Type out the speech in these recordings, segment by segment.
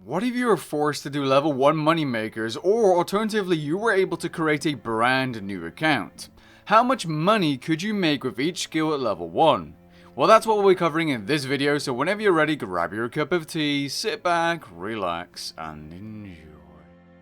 What if you were forced to do level 1 Moneymakers, or alternatively you were able to create a brand new account? How much money could you make with each skill at level 1? Well, that's what we'll be covering in this video, so whenever you're ready, grab your cup of tea, sit back, relax, and enjoy.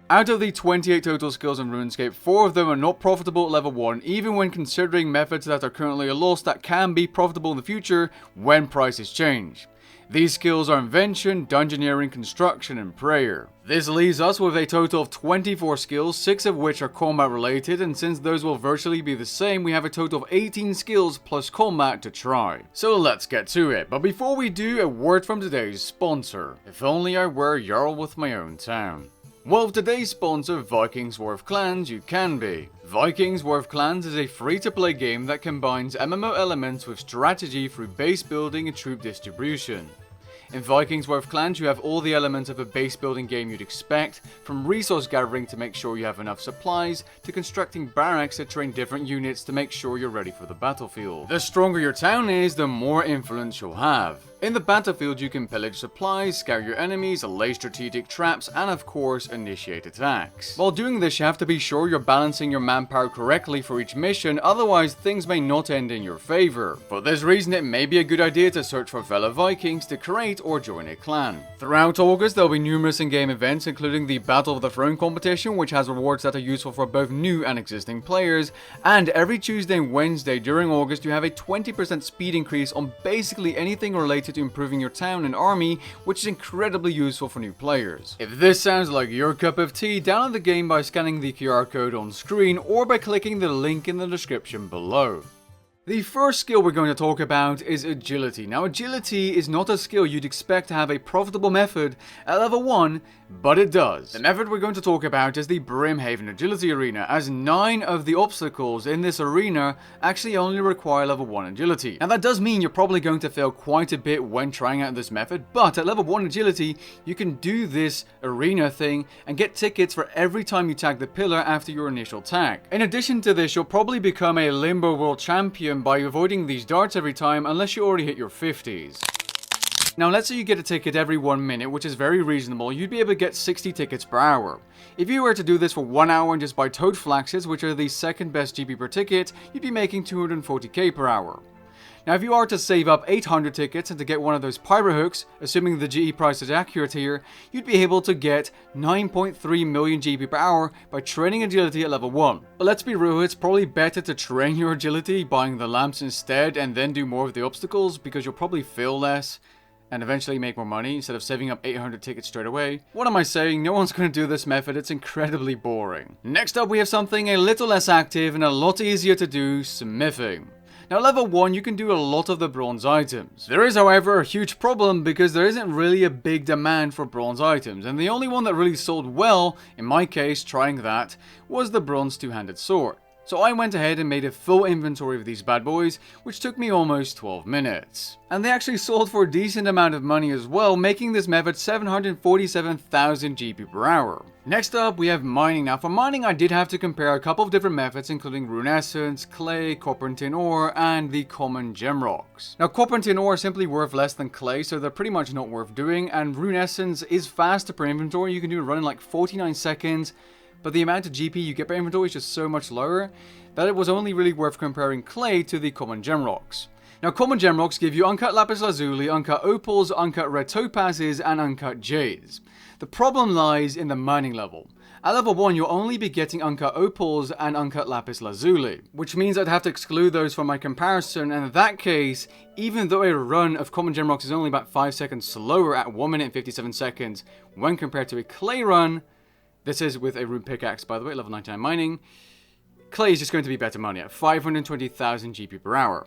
Out of the 28 total skills in Runescape, 4 of them are not profitable at level 1, even when considering methods that are currently a loss that can be profitable in the future when prices change. These skills are Invention, Dungeoneering, Construction, and Prayer. This leaves us with a total of 24 skills, 6 of which are combat related, and since those will virtually be the same, we have a total of 18 skills plus combat to try. So let's get to it, but before we do, a word from today's sponsor. If only I were Jarl with my own town. Well, with today's sponsor, Vikings War of Clans, you can be. Vikings War of Clans is a free-to-play game that combines MMO elements with strategy through base building and troop distribution. In Vikings War of Clans, you have all the elements of a base building game you'd expect, from resource gathering to make sure you have enough supplies, to constructing barracks to train different units to make sure you're ready for the battlefield. The stronger your town is, the more influence you'll have. In the battlefield, you can pillage supplies, scout your enemies, lay strategic traps, and of course, initiate attacks. While doing this, you have to be sure you're balancing your manpower correctly for each mission, otherwise things may not end in your favor. For this reason, it may be a good idea to search for fellow Vikings to create or join a clan. Throughout August, there will be numerous in-game events, including the Battle of the Throne competition, which has rewards that are useful for both new and existing players, and every Tuesday and Wednesday during August, you have a 20% speed increase on basically anything related to improving your town and army, which is incredibly useful for new players. If this sounds like your cup of tea, download the game by scanning the QR code on screen or by clicking the link in the description below. The first skill we're going to talk about is Agility. Now, Agility is not a skill you'd expect to have a profitable method at level 1, but it does. The method we're going to talk about is the Brimhaven Agility Arena, as 9 of the obstacles in this arena actually only require level 1 Agility. Now, that does mean you're probably going to fail quite a bit when trying out this method, but at level 1 Agility, you can do this arena thing and get tickets for every time you tag the pillar after your initial tag. In addition to this, you'll probably become a Limbo World Champion by avoiding these darts every time unless you already hit your 50s. Now, let's say you get a ticket every 1 minute, which is very reasonable. You'd be able to get 60 tickets per hour. If you were to do this for 1 hour and just buy Toad Flaxes, which are the second best GP per ticket, you'd be making 240k per hour. Now, if you are to save up 800 tickets and to get one of those pyro hooks, assuming the GE price is accurate here, you'd be able to get 9.3 million GP per hour by training agility at level 1. But let's be real, it's probably better to train your agility buying the lamps instead and then do more of the obstacles, because you'll probably fail less and eventually make more money instead of saving up 800 tickets straight away. What am I saying? No one's going to do this method, it's incredibly boring. Next up, we have something a little less active and a lot easier to do, smithing. Now, level 1, you can do a lot of the bronze items. There is, however, a huge problem because there isn't really a big demand for bronze items, and the only one that really sold well, in my case, trying that, was the bronze two-handed sword. So I went ahead and made a full inventory of these bad boys, which took me almost 12 minutes. And they actually sold for a decent amount of money as well, making this method 747,000 GP per hour. Next up, we have mining. Now, for mining, I did have to compare a couple of different methods, including rune essence, clay, copper and tin ore, and the common gem rocks. Now, copper and tin ore are simply worth less than clay, so they're pretty much not worth doing, and rune essence is faster per inventory. You can do a run in like 49 seconds, but the amount of GP you get per inventory is just so much lower that it was only really worth comparing clay to the common gem rocks. Now, common gem rocks give you uncut lapis lazuli, uncut opals, uncut red topazes, and uncut jades. The problem lies in the mining level. At level 1, you'll only be getting uncut opals and uncut lapis lazuli, which means I'd have to exclude those from my comparison, and in that case, even though a run of common gem rocks is only about 5 seconds slower at 1 minute and 57 seconds when compared to a clay run, this is with a rune pickaxe, by the way, level 99 mining, clay is just going to be better money at 520,000 GP per hour.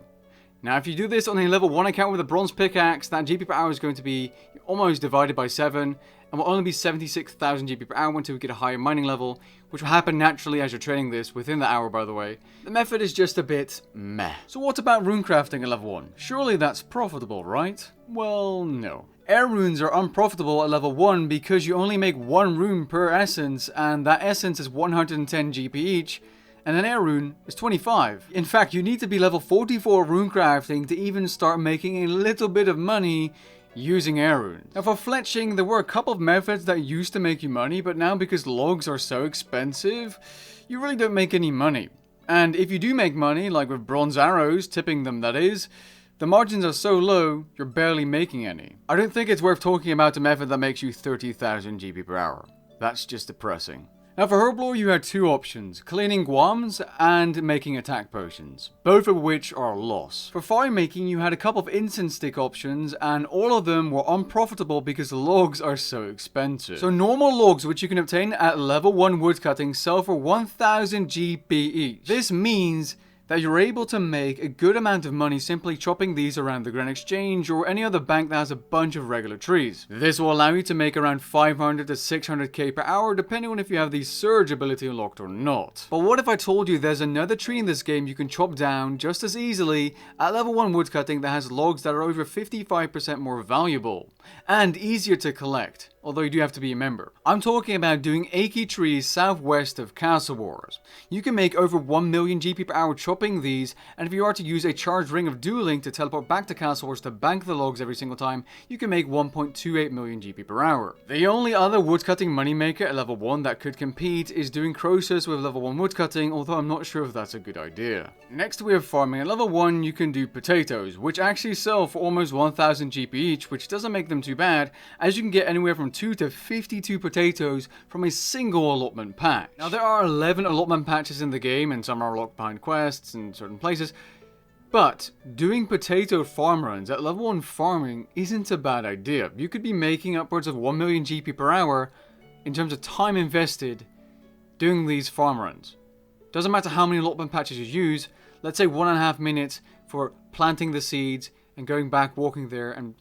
Now, if you do this on a level 1 account with a bronze pickaxe, that GP per hour is going to be almost divided by 7, and will only be 76,000 GP per hour until we get a higher mining level, which will happen naturally as you're training this within the hour, by the way. The method is just a bit meh. So what about rune crafting at level 1? Surely that's profitable, right? Well, no. Air runes are unprofitable at level 1 because you only make 1 rune per essence, and that essence is 110 GP each, and an air rune is 25. In fact, you need to be level 44 rune crafting to even start making a little bit of money using air runes. Now for fletching, there were a couple of methods that used to make you money, but now because logs are so expensive, you really don't make any money. And if you do make money, like with bronze arrows, tipping them that is, the margins are so low, you're barely making any. I don't think it's worth talking about a method that makes you 30,000 GP per hour. That's just depressing. Now for Herblore, you had two options, cleaning guams and making attack potions, both of which are a loss. For fire making, you had a couple of incense stick options, and all of them were unprofitable because logs are so expensive. So normal logs, which you can obtain at level 1 woodcutting, sell for 1000 GP each. This means that you're able to make a good amount of money simply chopping these around the Grand Exchange or any other bank that has a bunch of regular trees. This will allow you to make around 500 to 600k per hour depending on if you have the surge ability unlocked or not. But what if I told you there's another tree in this game you can chop down just as easily at level 1 woodcutting that has logs that are over 55% more valuable and easier to collect? Although you do have to be a member. I'm talking about doing achy trees southwest of Castle Wars. You can make over 1 million GP per hour chopping these, and if you are to use a charged ring of dueling to teleport back to Castle Wars to bank the logs every single time, you can make 1.28 million GP per hour. The only other woodcutting moneymaker at level 1 that could compete is doing Croesus with level 1 woodcutting, although I'm not sure if that's a good idea. Next we have farming. At level 1 you can do potatoes, which actually sell for almost 1000 GP each, which doesn't make them too bad, as you can get anywhere from 2 to 52 potatoes from a single allotment patch. Now there are 11 allotment patches in the game, and some are locked behind quests in certain places, but doing potato farm runs at level 1 farming isn't a bad idea. You could be making upwards of 1 million GP per hour in terms of time invested doing these farm runs. Doesn't matter how many allotment patches you use, let's say 1.5 minutes for planting the seeds and going back, walking there and,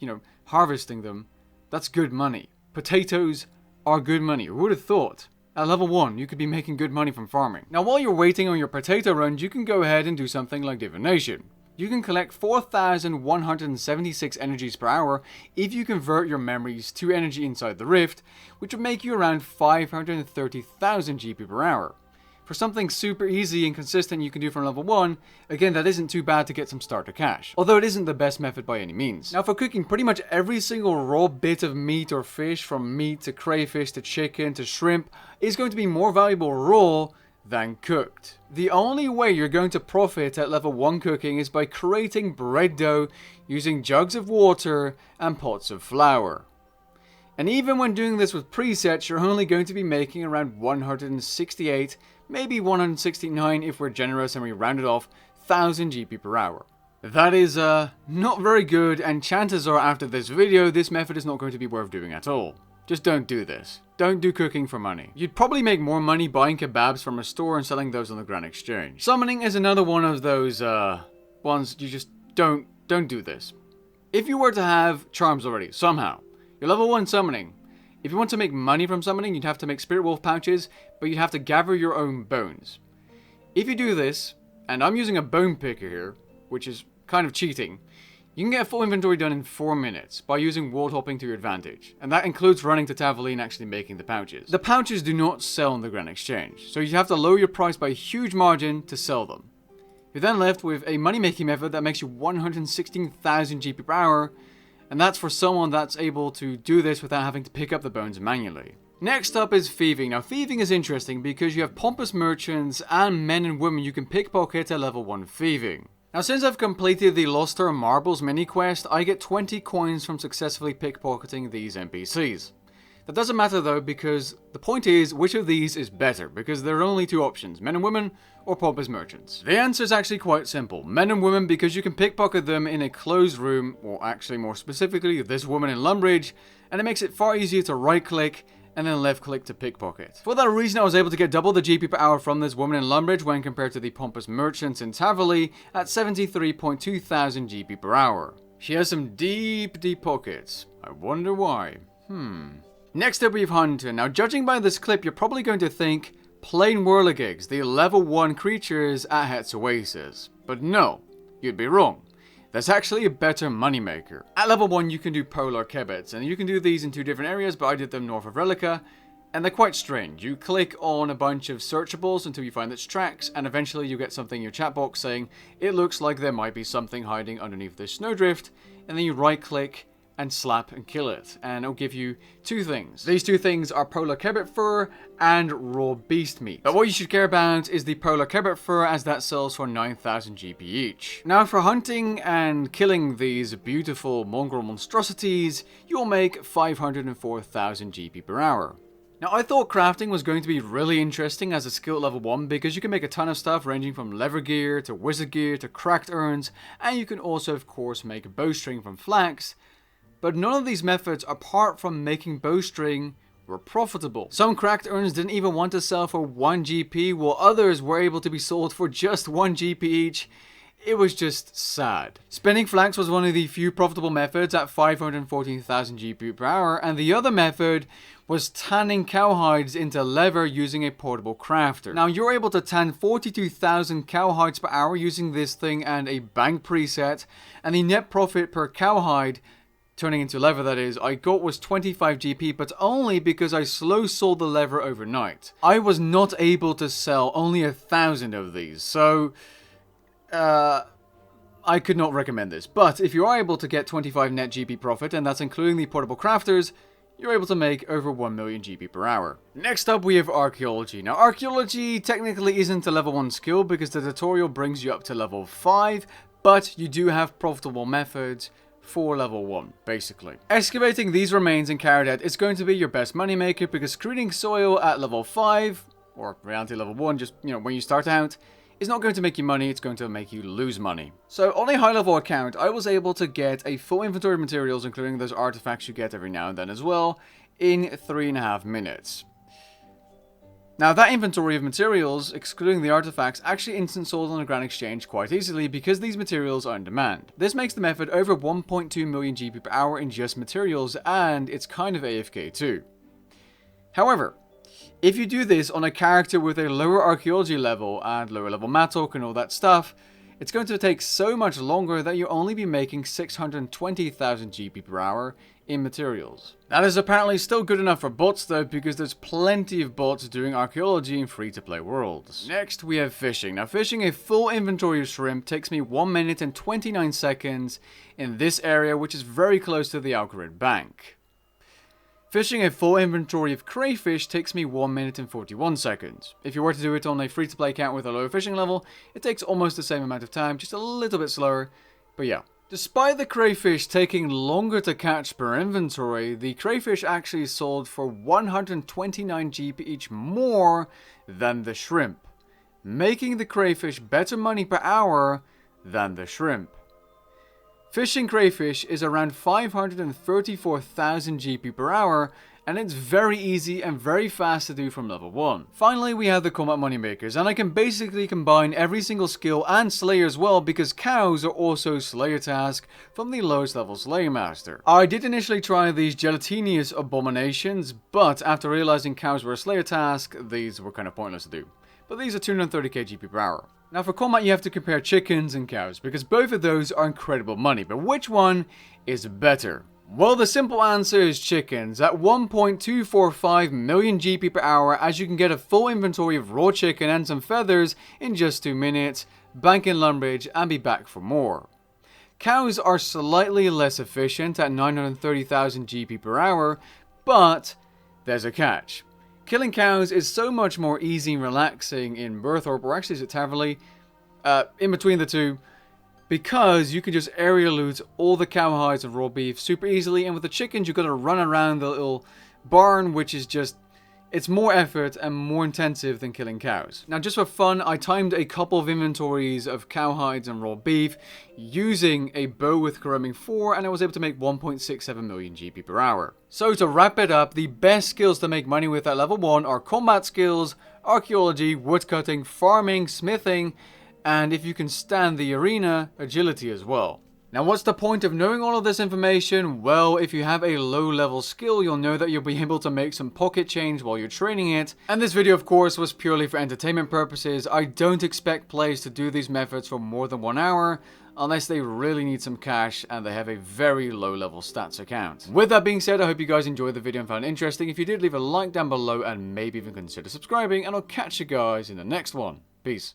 harvesting them. That's good money. Potatoes are good money. Who would have thought? At level 1, you could be making good money from farming. Now, while you're waiting on your potato runs, you can go ahead and do something like divination. You can collect 4,176 energies per hour if you convert your memories to energy inside the rift, which would make you around 530,000 GP per hour. For something super easy and consistent you can do from level 1, again that isn't too bad to get some starter cash. Although it isn't the best method by any means. Now for cooking, pretty much every single raw bit of meat or fish, from meat to crayfish to chicken to shrimp, is going to be more valuable raw than cooked. The only way you're going to profit at level 1 cooking is by creating bread dough using jugs of water and pots of flour. And even when doing this with presets, you're only going to be making around 168, maybe 169 if we're generous and we round it off, 1000 GP per hour. That is not very good, and chances are after this video, this method is not going to be worth doing at all. Just don't do this. Don't do cooking for money. You'd probably make more money buying kebabs from a store and selling those on the Grand Exchange. Summoning is another one of those ones you just don't do this. If you were to have charms already, somehow, you're level 1 summoning. If you want to make money from summoning, you'd have to make Spirit Wolf pouches, but you'd have to gather your own bones. If you do this, and I'm using a bone picker here, which is kind of cheating, you can get a full inventory done in 4 minutes by using wall hopping to your advantage, and that includes running to Tavali and actually making the pouches. The pouches do not sell on the Grand Exchange, so you have to lower your price by a huge margin to sell them. You're then left with a money-making method that makes you 116,000 GP per hour, and that's for someone that's able to do this without having to pick up the bones manually. Next up is thieving. Now thieving is interesting because you have pompous merchants and men and women you can pickpocket at level 1 thieving. Now since I've completed the Lost Her Marbles mini quest, I get 20 coins from successfully pickpocketing these NPCs. That doesn't matter though, because the point is, which of these is better? Because there are only two options, men and women or pompous merchants. The answer is actually quite simple. Men and women, because you can pickpocket them in a closed room, or actually more specifically this woman in Lumbridge, and it makes it far easier to right click and then left click to pickpocket. For that reason, I was able to get double the GP per hour from this woman in Lumbridge when compared to the pompous merchants in Tavali at 73.2 thousand GP per hour. She has some deep pockets. I wonder why. Next up we have Hunter. Now judging by this clip, you're probably going to think plain whirligigs, the level 1 creatures at Het's Oasis. But no, you'd be wrong. There's actually a better moneymaker. At level 1 you can do polar kebets, and you can do these in 2 different areas, but I did them north of Relica, and they're quite strange. You click on a bunch of searchables until you find its tracks, and eventually you get something in your chat box saying, it looks like there might be something hiding underneath this snowdrift, and then you right click and slap and kill it, and it'll give you two things. These two things are polar kebbit fur and raw beast meat. But what you should care about is the polar kebbit fur, as that sells for 9,000 GP each. Now for hunting and killing these beautiful mongrel monstrosities, you'll make 504,000 GP per hour. Now I thought crafting was going to be really interesting as a skill at level 1 because you can make a ton of stuff ranging from leather gear to wizard gear to cracked urns, and you can also of course make a bowstring from flax. But none of these methods, apart from making bowstring, were profitable. Some cracked urns didn't even want to sell for 1 GP, while others were able to be sold for just 1 GP each. It was just sad. Spinning flax was one of the few profitable methods at 514,000 GP per hour, and the other method was tanning cowhides into leather using a portable crafter. Now you're able to tan 42,000 cowhides per hour using this thing and a bank preset, and the net profit per cowhide, turning into leather that is, I got was 25 GP, but only because I slow sold the leather overnight. I was not able to sell only 1,000 of these, so I could not recommend this. But if you are able to get 25 net GP profit, and that's including the portable crafters, you're able to make over 1 million GP per hour. Next up we have archaeology. Now archaeology technically isn't a level 1 skill because the tutorial brings you up to level 5, but you do have profitable methods for level 1, basically. Excavating these remains in Caradet is going to be your best moneymaker because screening soil at level 5, or reality level 1, just, when you start out, is not going to make you money, it's going to make you lose money. So on a high level account, I was able to get a full inventory of materials, including those artifacts you get every now and then as well, in 3.5 minutes. Now that inventory of materials, excluding the artifacts, actually instant sold on the Grand Exchange quite easily because these materials are in demand. This makes the method over 1.2 million GP per hour in just materials, and it's kind of AFK too. However, if you do this on a character with a lower archaeology level and lower level matok and all that stuff, it's going to take so much longer that you'll only be making 620,000 GP per hour in materials. That is apparently still good enough for bots though, because there's plenty of bots doing archaeology in free-to-play worlds. Next we have fishing. Now fishing a full inventory of shrimp takes me 1 minute and 29 seconds in this area, which is very close to the Alcarid Bank. Fishing a full inventory of crayfish takes me 1 minute and 41 seconds. If you were to do it on a free-to-play account with a lower fishing level, it takes almost the same amount of time, just a little bit slower, but yeah. Despite the crayfish taking longer to catch per inventory, the crayfish actually sold for 129 GP each more than the shrimp, making the crayfish better money per hour than the shrimp. Fishing crayfish is around 534,000 GP per hour, and it's very easy and very fast to do from level 1. Finally, we have the combat moneymakers, and I can basically combine every single skill and slayer as well, because cows are also slayer task from the lowest level slayer master. I did initially try these gelatinous abominations, but after realizing cows were a slayer task, these were kind of pointless to do. But these are 230k GP per hour. Now for combat you have to compare chickens and cows, because both of those are incredible money, but which one is better? Well, the simple answer is chickens at 1.245 million GP per hour, as you can get a full inventory of raw chicken and some feathers in just 2 minutes, bank in Lumbridge and be back for more. Cows are slightly less efficient at 930,000 GP per hour, but there's a catch. Killing cows is so much more easy and relaxing in Berthorpe, or actually is it Taverley, in between the two, because you can just area loot all the cowhides and raw beef super easily, and with the chickens you've got to run around the little barn, which is just, it's more effort and more intensive than killing cows. Now just for fun, I timed a couple of inventories of cowhides and raw beef using a bow with Corroming 4, and I was able to make 1.67 million GP per hour. So to wrap it up, the best skills to make money with at level 1 are combat skills, archaeology, woodcutting, farming, smithing, and if you can stand the arena, agility as well. Now what's the point of knowing all of this information? Well, if you have a low level skill, you'll know that you'll be able to make some pocket change while you're training it. And this video of course was purely for entertainment purposes. I don't expect players to do these methods for more than 1 hour, unless they really need some cash and they have a very low level stats account. With that being said, I hope you guys enjoyed the video and found it interesting. If you did, leave a like down below and maybe even consider subscribing, and I'll catch you guys in the next one. Peace.